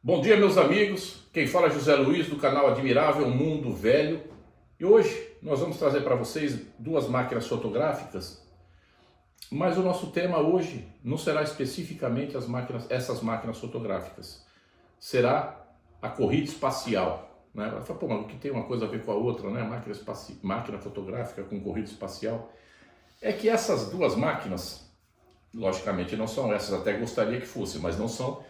Bom dia, meus amigos. Quem fala é José Luiz, do canal Admirável Mundo Velho. E hoje nós vamos trazer para vocês duas máquinas fotográficas, mas o nosso tema hoje não será especificamente essas máquinas fotográficas. Será a corrida espacial, né? Vai falar, pô, mas o que tem uma coisa a ver com a outra, né? Máquina fotográfica com corrida espacial. É que essas duas máquinas, logicamente não são essas, até gostaria que fossem, mas não são.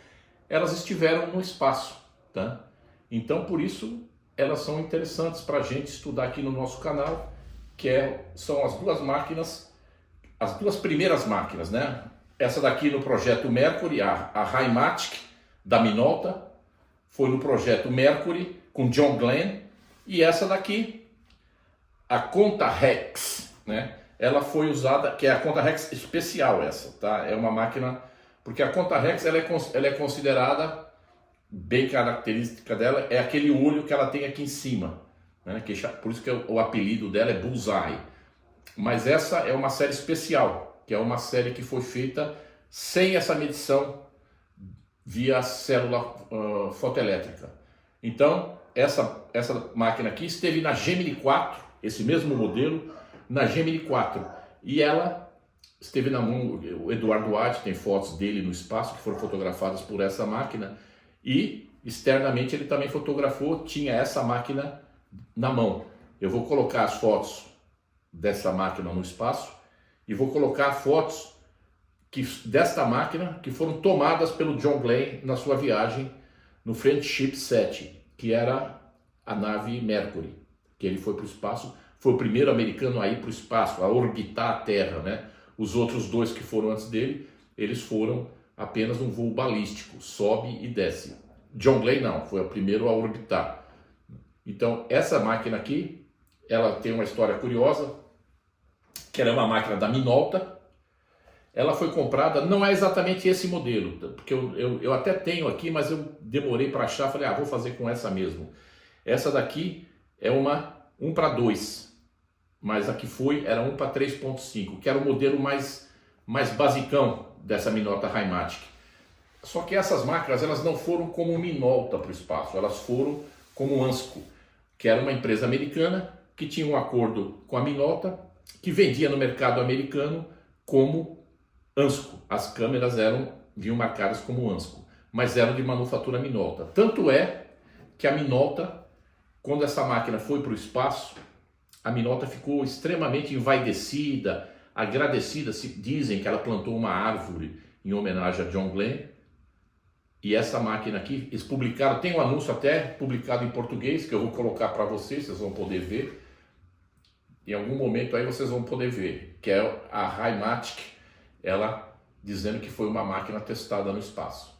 Elas estiveram no espaço, tá? Então, por isso, elas são interessantes para a gente estudar aqui no nosso canal, são as duas máquinas, as duas primeiras máquinas, né? Essa daqui no projeto Mercury, a Hymatic, da Minolta, foi no projeto Mercury, com John Glenn, e essa daqui, a Contarex, né? Ela foi usada, que é a Contarex especial essa, tá? É uma máquina... Porque a Contarex ela é considerada, bem característica dela, é aquele olho que ela tem aqui em cima, né? Por isso que o apelido dela é Bullseye. Mas essa é uma série especial, que é uma série que foi feita sem essa medição via célula fotoelétrica. Então, essa máquina aqui esteve na Gemini 4, esse mesmo modelo, na Gemini 4. E ela... esteve na mão, o Eduardo White tem fotos dele no espaço que foram fotografadas por essa máquina, e externamente ele também fotografou, tinha essa máquina na mão. Eu vou colocar as fotos dessa máquina no espaço e vou colocar fotos desta máquina que foram tomadas pelo John Glenn na sua viagem no Friendship 7, que era a nave Mercury, que ele foi para o espaço, foi o primeiro americano a ir para o espaço, a orbitar a Terra, né? Os outros dois que foram antes dele, eles foram apenas um voo balístico, sobe e desce. John Glenn não, foi o primeiro a orbitar. Então, essa máquina aqui, ela tem uma história curiosa, que ela é uma máquina da Minolta. Ela foi comprada, não é exatamente esse modelo, porque eu até tenho aqui, mas eu demorei para achar, falei, vou fazer com essa mesmo. Essa daqui é uma 1:2. Mas a que era 1:3.5, que era o modelo mais basicão dessa Minolta Hymatic. Só que essas máquinas elas não foram como Minolta para o espaço, elas foram como Ansco, que era uma empresa americana que tinha um acordo com a Minolta, que vendia no mercado americano como Ansco. As câmeras vinham marcadas como Ansco, mas eram de manufatura Minolta. Tanto é que a Minolta, quando essa máquina foi para o espaço, a Minolta ficou extremamente envaidecida, agradecida. Dizem que ela plantou uma árvore em homenagem a John Glenn. E essa máquina aqui, eles publicaram, tem um anúncio até publicado em português, que eu vou colocar para vocês vão poder ver. Em algum momento aí vocês vão poder ver, que é a Hymatic, ela dizendo que foi uma máquina testada no espaço.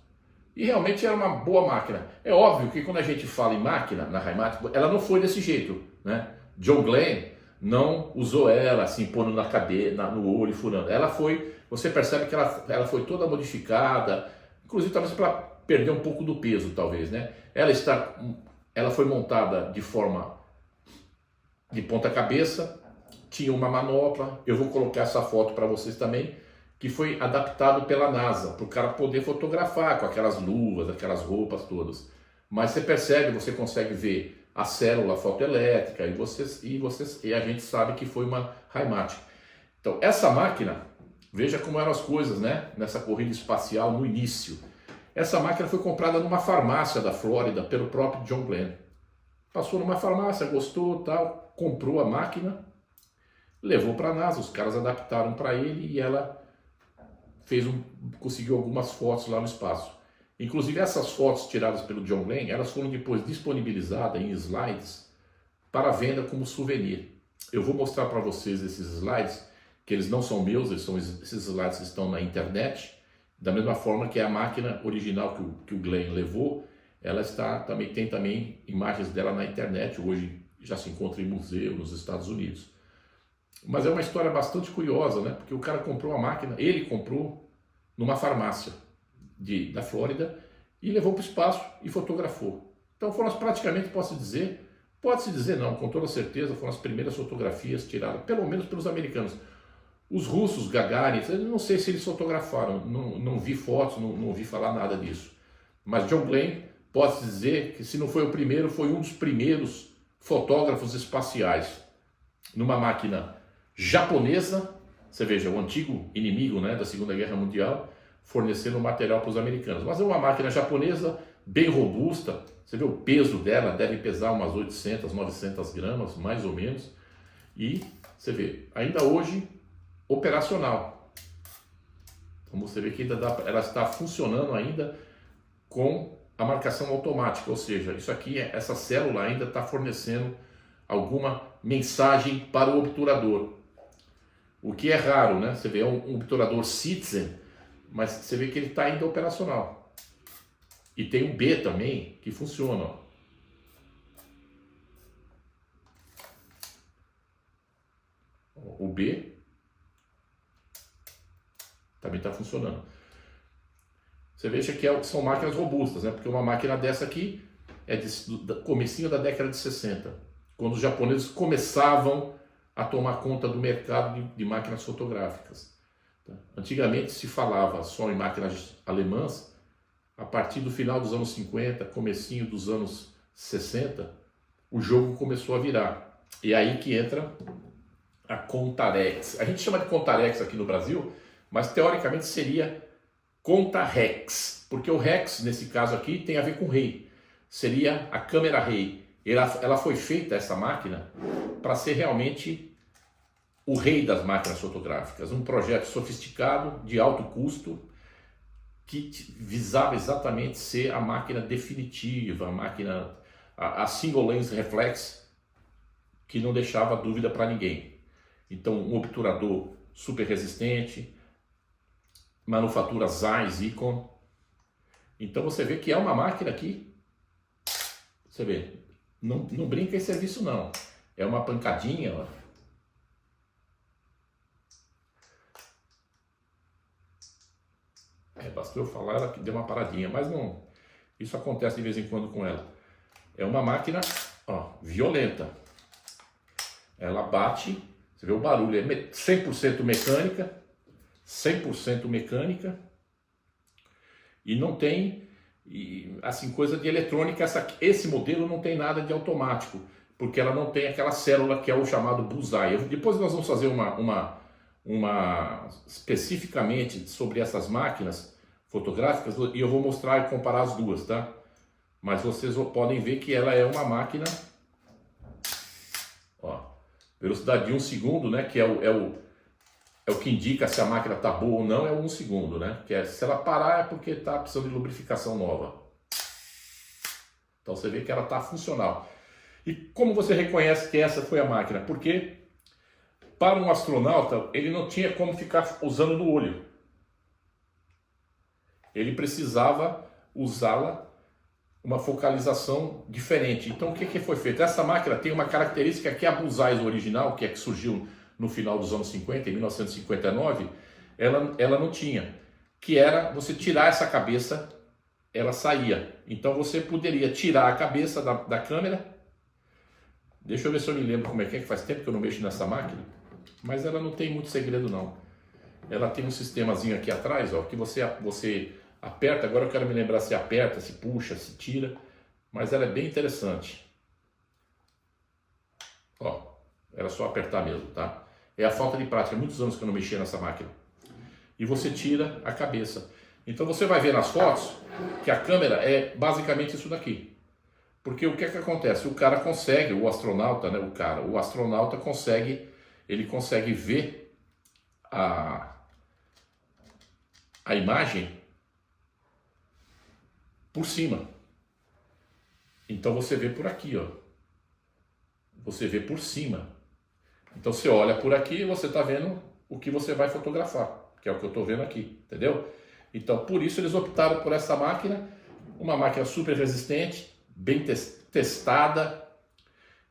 E realmente era uma boa máquina. É óbvio que quando a gente fala em máquina, na Hymatic, ela não foi desse jeito, né? John Glenn não usou ela assim, pondo na cabeça, no olho e furando. Ela foi, você percebe que ela foi toda modificada, inclusive talvez para perder um pouco do peso, talvez, né? Ela foi montada de forma de ponta cabeça, tinha uma manopla. Eu vou colocar essa foto para vocês também, que foi adaptado pela NASA, para o cara poder fotografar com aquelas luvas, aquelas roupas todas. Mas você percebe, você consegue ver a célula fotoelétrica e a gente sabe que foi uma Hymatic. Então, essa máquina, veja como eram as coisas, né? Nessa corrida espacial no início. Essa máquina foi comprada numa farmácia da Flórida pelo próprio John Glenn. Passou numa farmácia, gostou, tal, comprou a máquina, levou para a NASA, os caras adaptaram para ele e ela conseguiu algumas fotos lá no espaço. Inclusive essas fotos tiradas pelo John Glenn, elas foram depois disponibilizadas em slides para venda como souvenir. Eu vou mostrar para vocês esses slides, que eles não são meus, esses slides estão na internet, da mesma forma que a máquina original que o Glenn levou, tem também imagens dela na internet, hoje já se encontra em museu nos Estados Unidos. Mas é uma história bastante curiosa, né? Porque o cara comprou a máquina, ele comprou numa farmácia da Flórida e levou para o espaço e fotografou. Então foram praticamente, pode-se dizer não, com toda certeza, foram as primeiras fotografias tiradas, pelo menos pelos americanos. Os russos, Gagarin, eu não sei se eles fotografaram, não vi fotos, não ouvi falar nada disso. Mas John Glenn pode-se dizer que, se não foi o primeiro, foi um dos primeiros fotógrafos espaciais. Numa máquina japonesa, você veja, o antigo inimigo, né, da Segunda Guerra Mundial, fornecendo material para os americanos. Mas é uma máquina japonesa bem robusta, você vê o peso dela, deve pesar umas 800, 900 gramas, mais ou menos. E você vê, ainda hoje, operacional. Então você vê que ainda ela está funcionando ainda com a marcação automática, ou seja, isso aqui, essa célula ainda está fornecendo alguma mensagem para o obturador. O que é raro, né? Você vê um obturador Citizen, mas você vê que ele está ainda operacional. E tem o B também, que funciona. Ó. O B também está funcionando. Você veja que são máquinas robustas, né? Porque uma máquina dessa aqui é do comecinho da década de 60, quando os japoneses começavam a tomar conta do mercado de máquinas fotográficas. Antigamente se falava só em máquinas alemãs. A partir do final dos anos 50, comecinho dos anos 60, o jogo começou a virar. E é aí que entra a Contarex. A gente chama de Contarex aqui no Brasil, mas teoricamente seria Contarex, porque o Rex, nesse caso aqui, tem a ver com rei. Seria a câmera rei. Ela foi feita, essa máquina, para ser realmente o rei das máquinas fotográficas. Um projeto sofisticado, de alto custo, que visava exatamente ser a máquina definitiva, a máquina, a single lens reflex, que não deixava dúvida para ninguém. Então, um obturador super resistente, manufatura Zeiss, Ikon. Então você vê que é uma máquina aqui, você vê, não brinca em serviço não, é uma pancadinha, ó. Bastou eu falar, ela que deu uma paradinha, mas não, isso acontece de vez em quando com ela. É uma máquina, ó, violenta, ela bate, você vê o barulho, é 100% mecânica, 100% mecânica, e não tem, assim, coisa de eletrônica. Esse modelo não tem nada de automático, porque ela não tem aquela célula que é o chamado bullseye. Depois nós vamos fazer uma especificamente sobre essas máquinas fotográficas, e eu vou mostrar e comparar as duas, tá? Mas vocês podem ver que ela é uma máquina, ó, velocidade de 1 segundo, né, que é o que indica se a máquina está boa ou não, é 1 segundo, né? Que se ela parar é porque está precisando de lubrificação nova. Então você vê que ela está funcional. E como você reconhece que essa foi a máquina? Porque para um astronauta ele não tinha como ficar usando no olho. Ele precisava usá-la uma focalização diferente. Então o que foi feito? Essa máquina tem uma característica que a Bullseye original, que surgiu no final dos anos 50, em 1959, ela não tinha, que era você tirar essa cabeça, ela saía. Então você poderia tirar a cabeça da câmera. Deixa eu ver se eu me lembro como é que faz tempo que eu não mexo nessa máquina, mas ela não tem muito segredo não. Ela tem um sistemazinho aqui atrás, ó, que você aperta. Agora eu quero me lembrar se aperta, se puxa, se tira, mas ela é bem interessante. Ó, era só apertar mesmo, tá? É a falta de prática, muitos anos que eu não mexia nessa máquina. E você tira a cabeça. Então você vai ver nas fotos que a câmera é basicamente isso daqui. Porque o que é que acontece? O cara consegue, o astronauta, né? O astronauta consegue ver a imagem por cima. Então você vê por aqui, ó. Você vê por cima. Então você olha por aqui e você está vendo o que você vai fotografar, que é o que eu estou vendo aqui, entendeu? Então por isso eles optaram por essa máquina, uma máquina super resistente, bem testada,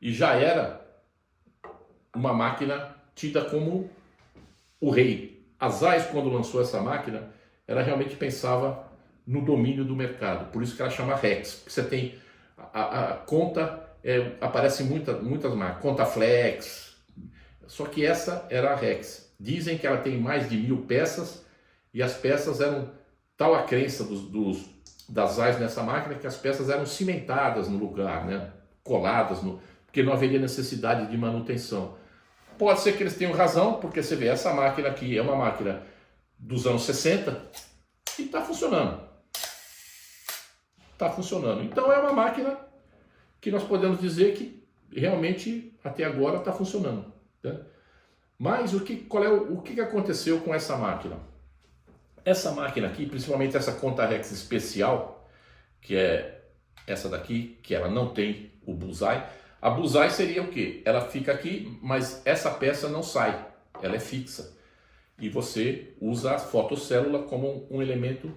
e já era uma máquina tida como o rei. A Zeiss, quando lançou essa máquina, ela realmente pensava no domínio do mercado, por isso que ela chama Rex, porque você tem a conta, aparece muitas marcas, Contaflex, só que essa era a Rex. Dizem que ela tem mais de 1000 peças, e as peças eram tal a crença das Zeiss nessa máquina que as peças eram cimentadas no lugar, né? Coladas, porque não haveria necessidade de manutenção. Pode ser que eles tenham razão, porque você vê, essa máquina aqui é uma máquina dos anos 60 e está funcionando. Está funcionando. Então é uma máquina que nós podemos dizer que realmente até agora está funcionando, né? Mas o que aconteceu com essa máquina? Essa máquina aqui, principalmente essa Contarex especial, que é essa daqui, que ela não tem o bullseye. A bullseye seria o quê? Ela fica aqui, mas essa peça não sai, ela é fixa. E você usa a fotocélula como um elemento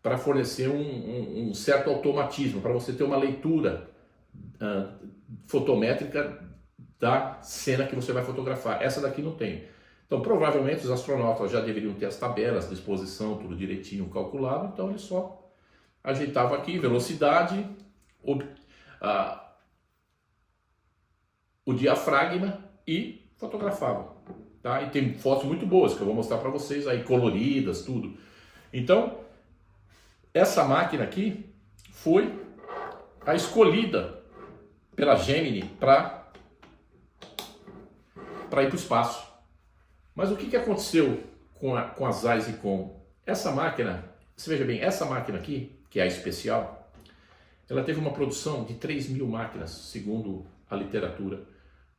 para fornecer um certo automatismo, para você ter uma leitura fotométrica da cena que você vai fotografar. Essa daqui não tem. Então, provavelmente os astronautas já deveriam ter as tabelas de exposição, tudo direitinho calculado, então ele só ajeitava aqui, velocidade, o diafragma e fotografava, tá? E tem fotos muito boas que eu vou mostrar para vocês aí, coloridas, tudo. Então, essa máquina aqui foi a escolhida pela Gemini para ir para o espaço. Mas o que aconteceu com a Zeiss Ikon? Essa máquina, você veja bem, essa máquina aqui, que é a especial, ela teve uma produção de 3.000 máquinas, segundo a literatura,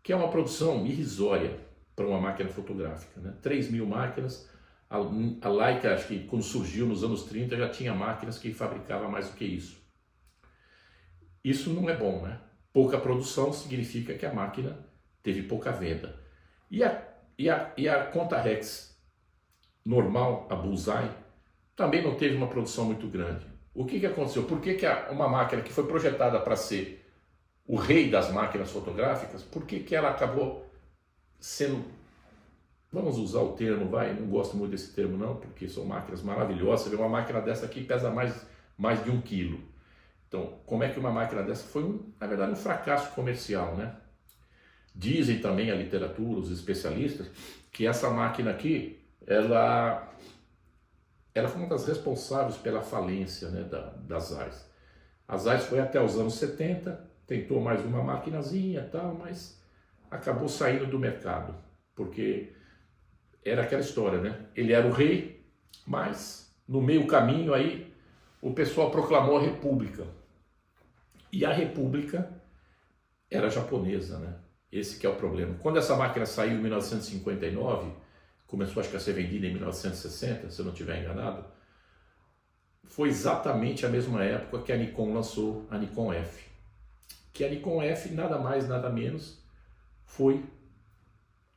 que é uma produção irrisória para uma máquina fotográfica, né? 3.000 máquinas. A Leica, acho que quando surgiu nos anos 30, já tinha máquinas que fabricavam mais do que isso. Isso não é bom, né? Pouca produção significa que a máquina teve pouca venda. E a Contarex normal, a Bullseye, também não teve uma produção muito grande. O que aconteceu? Por que uma máquina que foi projetada para ser o rei das máquinas fotográficas, por que ela acabou sendo, vamos usar o termo, não gosto muito desse termo não, porque são máquinas maravilhosas. Você vê uma máquina dessa aqui pesa mais de 1 quilo. Então, como é que uma máquina dessa foi, na verdade, um fracasso comercial, né? Dizem também a literatura, os especialistas, que essa máquina aqui, ela foi uma das responsáveis pela falência, né, da Zeiss. A Zeiss foi até os anos 70, tentou mais uma maquinazinha e tal, mas acabou saindo do mercado, porque era aquela história, né? Ele era o rei, mas no meio caminho aí o pessoal proclamou a República. E a República era japonesa, né? Esse que é o problema. Quando essa máquina saiu em 1959, começou acho que a ser vendida em 1960, se eu não estiver enganado, foi exatamente a mesma época que a Nikon lançou a Nikon F. Que a Nikon F, nada mais, nada menos, foi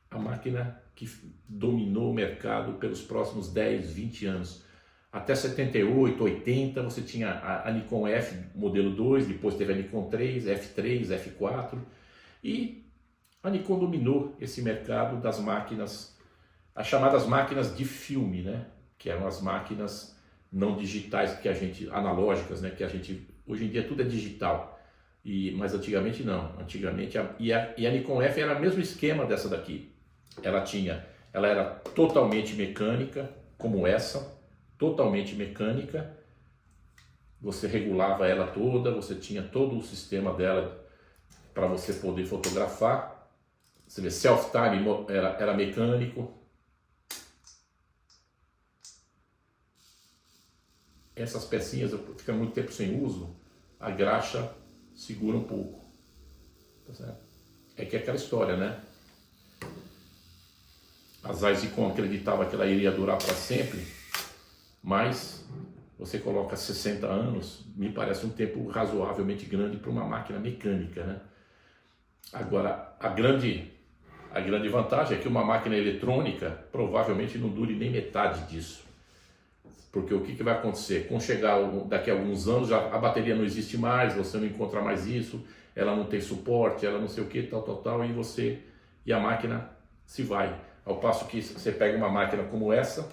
a máquina que dominou o mercado pelos próximos 10, 20 anos. Até 78, 80, você tinha a Nikon F modelo 2, depois teve a Nikon 3, F3, F4, e a Nikon dominou esse mercado das máquinas, as chamadas máquinas de filme, né? Que eram as máquinas não digitais, analógicas, né? Que hoje em dia tudo é digital, mas antigamente não. Antigamente a Nikon F era o mesmo esquema dessa daqui. Ela era totalmente mecânica, como essa, totalmente mecânica. Você regulava ela toda, você tinha todo o sistema dela para você poder fotografar. Você vê, self-time era mecânico. Essas pecinhas ficam muito tempo sem uso, a graxa segura um pouco. Tá certo? É que é aquela história, né? A Zeiss Ikon acreditava que ela iria durar para sempre, mas você coloca 60 anos, me parece um tempo razoavelmente grande para uma máquina mecânica, né? Agora, a grande vantagem é que uma máquina eletrônica provavelmente não dure nem metade disso. Porque o que vai acontecer? Quando chegar daqui a alguns anos, a bateria não existe mais, você não encontra mais isso, ela não tem suporte, ela não sei o que, tal, e a máquina se vai. Ao passo que você pega uma máquina como essa,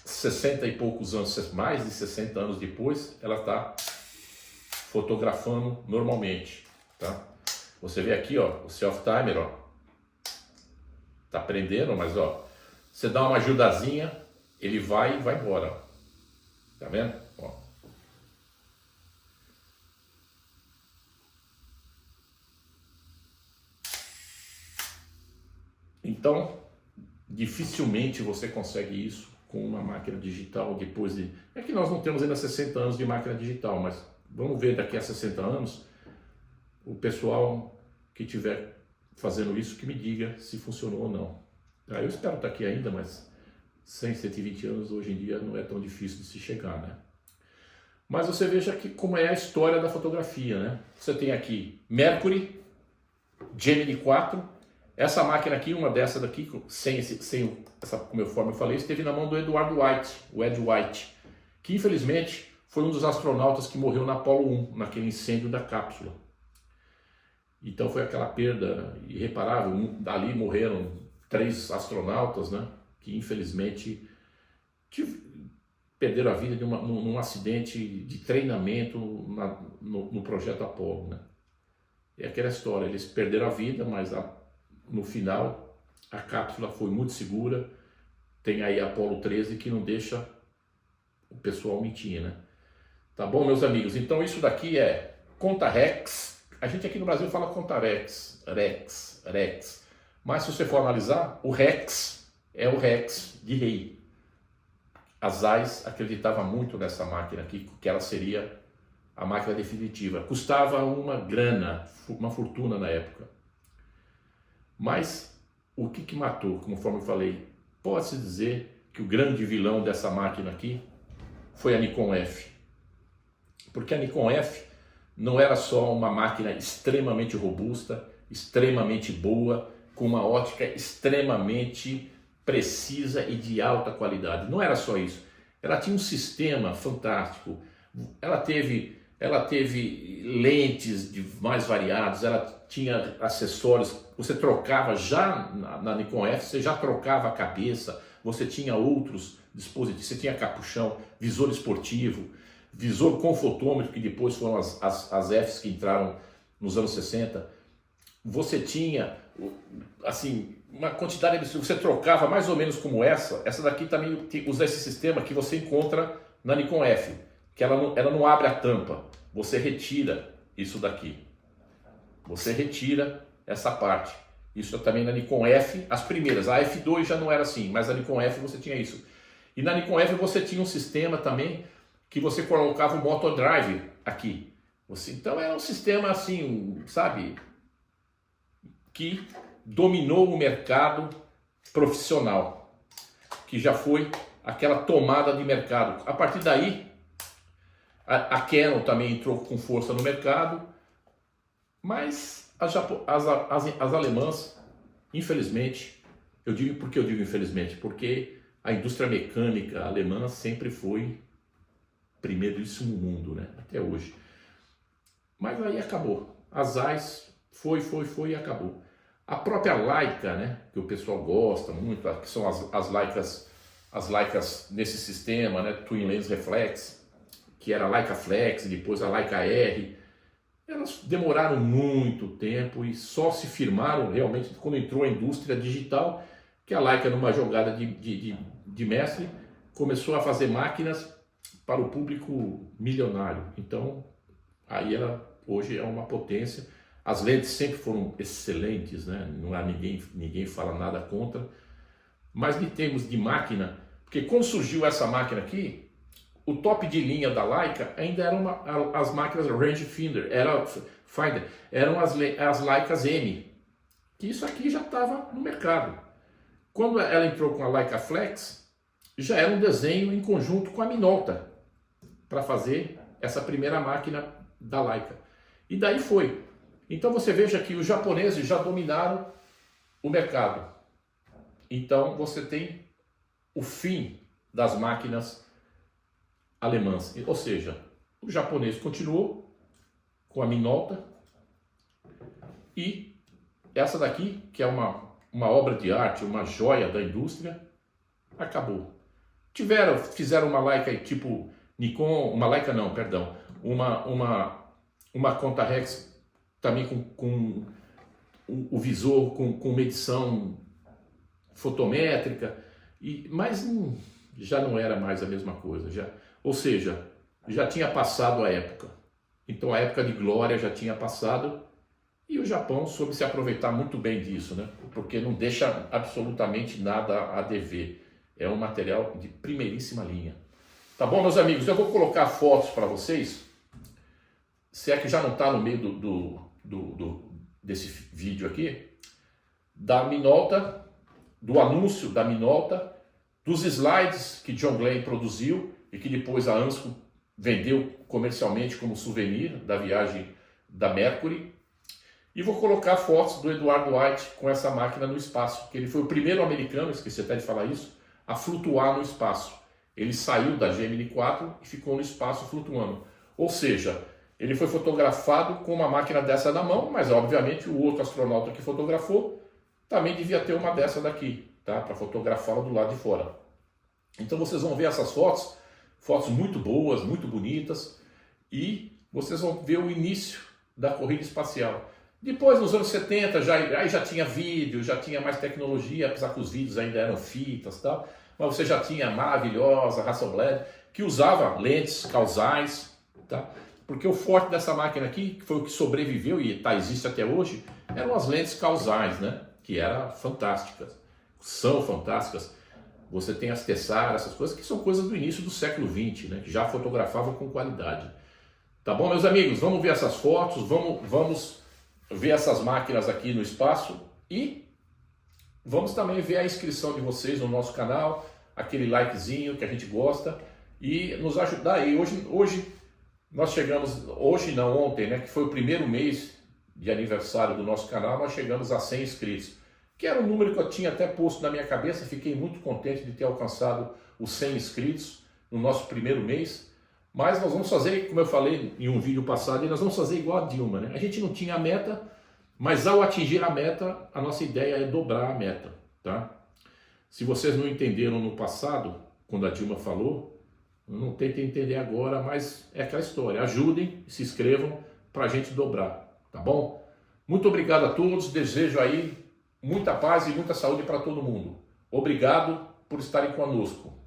60 e poucos anos, mais de 60 anos depois, ela está fotografando normalmente, tá? Você vê aqui, ó, o self-timer, ó, tá prendendo, mas ó, você dá uma ajudazinha, ele vai e vai embora, ó. Tá vendo? Ó, Então, dificilmente você consegue isso com uma máquina digital depois de... É que nós não temos ainda 60 anos de máquina digital, mas vamos ver daqui a 60 anos o pessoal que estiver fazendo isso que me diga se funcionou ou não. Eu espero estar aqui ainda, mas 100, 120 anos hoje em dia não é tão difícil de se chegar, né? Mas você veja que como é a história da fotografia, né? Você tem aqui Mercury, Gemini 4, essa máquina aqui, uma dessa daqui, sem essa, como eu falei, esteve na mão do Edward White, o Ed White, que infelizmente foi um dos astronautas que morreu na Apollo 1, naquele incêndio da cápsula. Então foi aquela perda irreparável, ali morreram 3 astronautas, né, que infelizmente perderam a vida num acidente de treinamento no projeto Apollo, né. É aquela história, eles perderam a vida, mas no final a cápsula foi muito segura. Tem aí a Apollo 13 que não deixa o pessoal mentir, né. Tá bom, meus amigos? Então isso daqui é conta Rex. A gente aqui no Brasil fala conta Rex, Rex. Mas se você for analisar, o Rex é o Rex de rei. A Zeiss acreditava muito nessa máquina aqui, que ela seria a máquina definitiva. Custava uma grana, uma fortuna na época. Mas o que matou, conforme eu falei? Pode-se dizer que o grande vilão dessa máquina aqui foi a Nikon F. Porque a Nikon F não era só uma máquina extremamente robusta, extremamente boa, com uma ótica extremamente precisa e de alta qualidade. Não era só isso. Ela tinha um sistema fantástico. Ela teve lentes mais variadas, ela tinha acessórios. Você trocava já na Nikon F, você já trocava a cabeça, você tinha outros dispositivos, você tinha capuchão, visor esportivo, visor com fotômetro, que depois foram as Fs que entraram nos anos 60. Você tinha, assim, uma quantidade de... Você trocava mais ou menos como essa daqui também usa esse sistema que você encontra na Nikon F, que ela não abre a tampa, você retira isso daqui. Você retira essa parte. Isso também na Nikon F, as primeiras. A F2 já não era assim, mas a Nikon F você tinha isso. E na Nikon F você tinha um sistema também que você colocava o motor drive aqui. Então era um sistema assim, sabe, que dominou o mercado profissional, que já foi aquela tomada de mercado. A partir daí, a Canon também entrou com força no mercado, mas as alemãs, infelizmente, por que eu digo infelizmente? Porque a indústria mecânica alemã sempre foi primeiríssimo mundo, né? Até hoje. Mas aí acabou. A Zeiss foi e acabou. A própria Leica, né? Que o pessoal gosta muito, que são as Leicas nesse sistema, né? Twin Lens Reflex, que era a Leica Flex, depois a Leica R. Elas demoraram muito tempo e só se firmaram realmente quando entrou a indústria digital, que a Leica, numa jogada de mestre, começou a fazer máquinas para o público milionário. Então, aí ela hoje é uma potência. As lentes sempre foram excelentes, né? Não há ninguém fala nada contra. Mas em termos de máquina, porque quando surgiu essa máquina aqui, o top de linha da Leica ainda eram as máquinas Range Finder, eram as Leicas M, que isso aqui já estava no mercado. Quando ela entrou com a Leica Flex, já era um desenho em conjunto com a Minolta, para fazer essa primeira máquina da Leica. E daí foi. Então você veja que os japoneses já dominaram o mercado. Então você tem o fim das máquinas alemãs. Ou seja, o japonês continuou com a Minolta e essa daqui, que é uma obra de arte, uma joia da indústria, acabou. Fizeram uma Leica tipo Nikon, uma Leica não, perdão, uma Contarex também com o visor com medição fotométrica, mas já não era mais a mesma coisa, ou seja, já tinha passado a época. Então a época de glória já tinha passado E o Japão soube se aproveitar muito bem disso, né? Porque não deixa absolutamente nada a dever. É um material de primeiríssima linha. Tá bom, meus amigos? Eu vou colocar fotos para vocês, se é que já não está no meio desse vídeo aqui, da Minolta, do anúncio da Minolta, dos slides que John Glenn produziu e que depois a Ansco vendeu comercialmente como souvenir da viagem da Mercury. E vou colocar fotos do Edward White com essa máquina no espaço, que ele foi o primeiro americano, esqueci até de falar isso, a flutuar no espaço. Ele saiu da Gemini 4 e ficou no espaço flutuando. Ou seja, ele foi fotografado com uma máquina dessa na mão, mas obviamente o outro astronauta que fotografou também devia ter uma dessa daqui, tá? Para fotografá-la do lado de fora. Então vocês vão ver essas fotos, fotos muito boas, muito bonitas, e vocês vão ver o início da corrida espacial. Depois, nos anos 70, aí já tinha vídeo, já tinha mais tecnologia, apesar que os vídeos ainda eram fitas e tal, mas você já tinha a maravilhosa Hasselblad, que usava lentes causais, tá? Porque o forte dessa máquina aqui, que foi o que sobreviveu e existe até hoje, eram as lentes causais, né? Que eram fantásticas, são fantásticas. Você tem as Tessar, essas coisas, que são coisas do início do século XX, né? Que já fotografavam com qualidade. Tá bom, meus amigos? Vamos ver essas fotos, vamos ver essas máquinas aqui no espaço e vamos também ver a inscrição de vocês no nosso canal, aquele likezinho que a gente gosta e nos ajudar aí. Hoje nós chegamos, ontem, né, que foi o primeiro mês de aniversário do nosso canal, nós chegamos a 100 inscritos, que era um número que eu tinha até posto na minha cabeça. Fiquei muito contente de ter alcançado os 100 inscritos no nosso primeiro mês. Mas nós vamos fazer, como eu falei em um vídeo passado, nós vamos fazer igual a Dilma, né? A gente não tinha a meta, mas ao atingir a meta, a nossa ideia é dobrar a meta, tá? Se vocês não entenderam no passado, quando a Dilma falou, não tentem entender agora, mas é aquela história. Ajudem, se inscrevam para a gente dobrar, tá bom? Muito obrigado a todos, desejo aí muita paz e muita saúde para todo mundo. Obrigado por estarem conosco.